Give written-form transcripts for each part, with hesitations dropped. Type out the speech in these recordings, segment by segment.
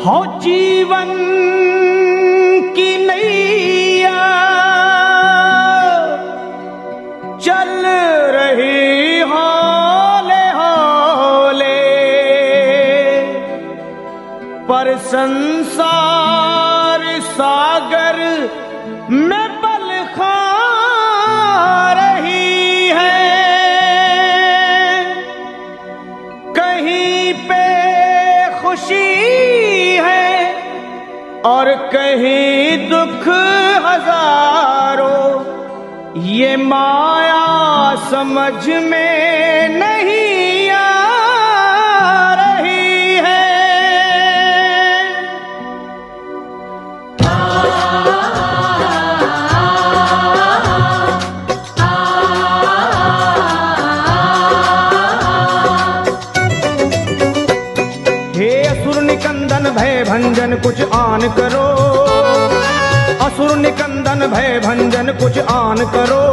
हो जीवन की नैया चल रही हौले हौले, पर संसार सागर में पल खा रही है। कहीं पे खुशी है और कहीं दुख हजारों, ये माया समझ में नहीं आ रही है। हे असुर निकंदन भय भंजन कुछ आन करो, असुर निकंदन भय भंजन कुछ आन करो।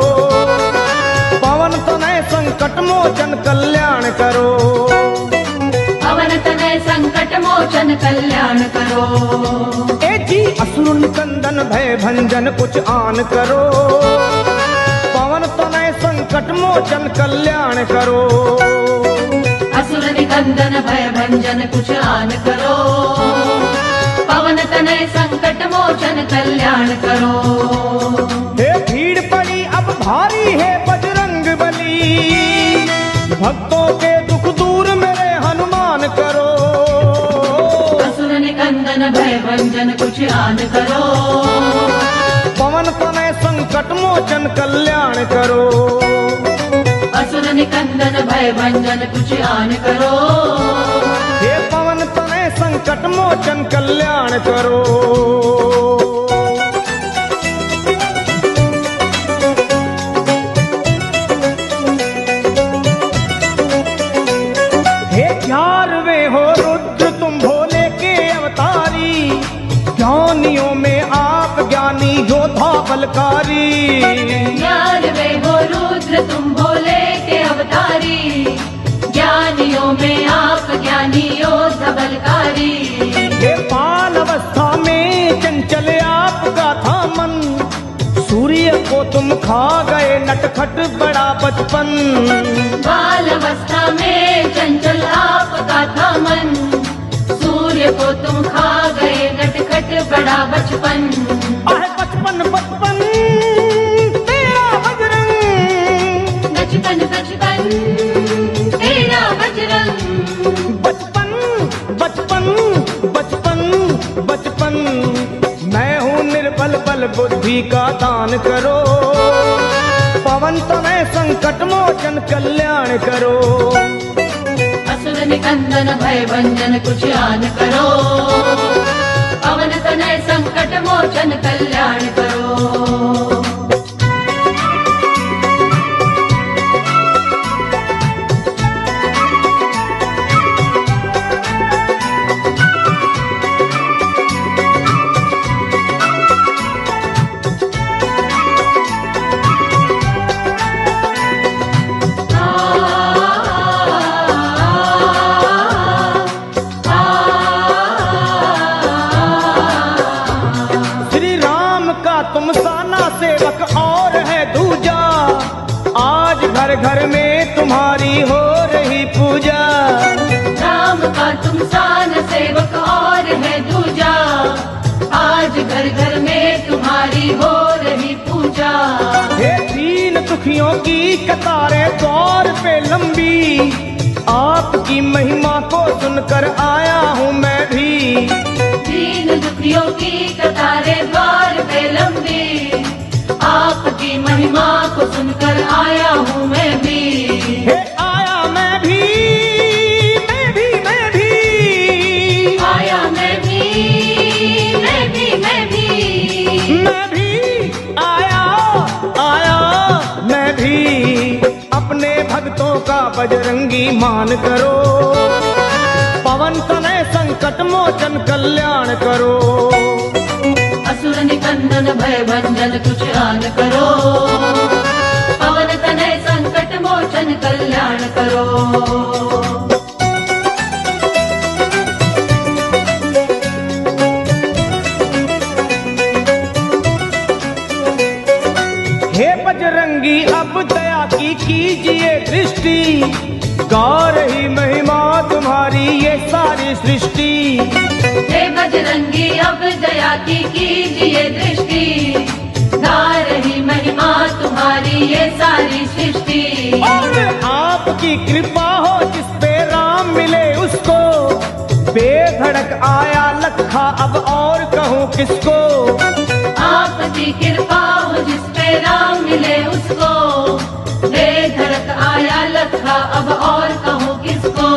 पवन तनय संकट मोचन कल्याण करो, पवन तनय संकट मोचन कल्याण करो। ए जी असुर निकंदन भय भंजन कुछ आन करो, पवन तनय संकट मोचन कल्याण करो। असुर निकंदन भय भंजन कुछ आन करो, पवन तनय संकट मोचन कल्याण करो। हे भीड़ पड़ी अब भारी है बजरंग बली, भक्तों के दुख दूर मेरे हनुमान करो। असुर निकंदन भय भंजन कुछ आन करो, पवन तनय संकट मोचन कल्याण करो। असुर निकंदन भय भंजन कुछ आन करो, हे पवन तनय संकट मोचन कल्याण करो। हे 11वें हो रुद्र तुम भोले के अवतारी, ज्ञानियों में आप ज्ञानी योद्धा बलकारी। 11वें हो रुद्र तुम भोले के अवतारी, ज्ञानियों में आप ज्ञानी योद्धा बलकारी। हे बाल अवस्था में चंचल आपका था मन, सूर्य को तुम खा गए नटखट बड़ा बचपन। बाल अवस्था में चंचल आपका था मन, सूर्य को तुम खा गए नटखट बड़ा बचपन। आहे बचपन बचपन तेरा बजरंग, बचपन बचपन तेरा बजरंग। बचपन बचपन बचपन बचपन। मैं हूँ निर्बल बल बुद्धि का दान करो, पवन तनय संकट मोचन कल्याण करो। असुर निकंदन भय भंजन कुछ आन करो, पवन तनय संकट मोचन कल्याण करो। तुम साना सेवक और है दूजा, आज घर घर में तुम्हारी हो रही पूजा। राम का तुम सान सेवक और है दूजा, आज घर घर में तुम्हारी हो रही पूजा। हे दीन दुखियों की कतारें द्वार पे लंबी, आपकी महिमा को सुनकर आया हूँ मैं भी। दीन दुखियों की कतारें द्वार पे लंबी, आपकी महिमा को सुनकर आया हूँ मैं भी। हे आया मैं भी, मैं भी मैं भी आया मैं भी, मैं भी मैं भी, मैं भी आया आया मैं भी। अपने भक्तों का बजरंगी मान करो, पवन तनय संकट मोचन कल्याण करो। असुर निकंदन भय भंजन कुछ आन करो, पवन तनय संकट मोचन कल्याण करो। गा रही महिमा तुम्हारी ये सारी सृष्टि। हे बजरंगी अब दया की कीजिए दृष्टि, गा रही महिमा तुम्हारी ये सारी सृष्टि। और आपकी कृपा हो जिस पे राम मिले उसको, बेधड़क आया लखा अब और कहूँ किसको। आपकी कृपा हो जिस पे राम मिले उसको, बेधड़क आया लखा अब और कहूँ किसको।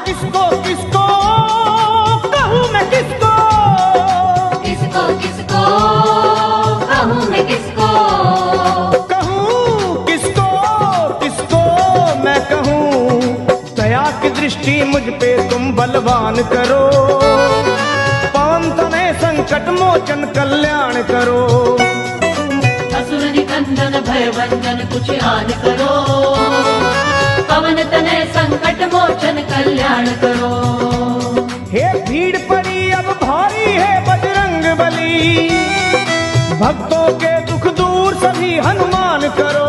किसको किसको कहूँ मैं किसको, किसको किसको कहूँ मैं किसको, कहूँ किसको किसको मैं कहूँ। दया की दृष्टि मुझ पे तुम बलवान करो, पवन तनय संकट मोचन कल्याण करो। असुर निकंदन भय भंजन कुछ आन करो, पवन तनय संकट मोचन कल्याण करो। हे भीड़ पड़ी अब भारी है बजरंग बली, भक्तों के दुख दूर सभी हनुमान करो।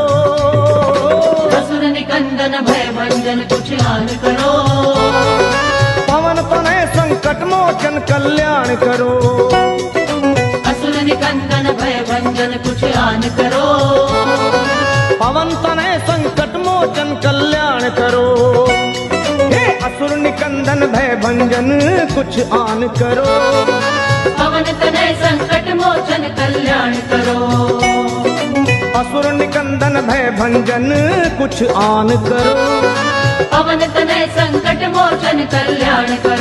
असुर निकंदन भय भंजन कुछ आन करो, पवन तनय संकट मोचन कल्याण करो। असुर निकंदन भय भंजन कुछ आन करो, पवन तनय संकट मोचन कल्याण करो। हे असुर निकंदन भय भंजन कुछ आन करो, पवन तनय संकट मोचन कल्याण करो। असुर निकंदन भय भंजन कुछ आन करो, पवन तनय संकट मोचन कल्याण करो।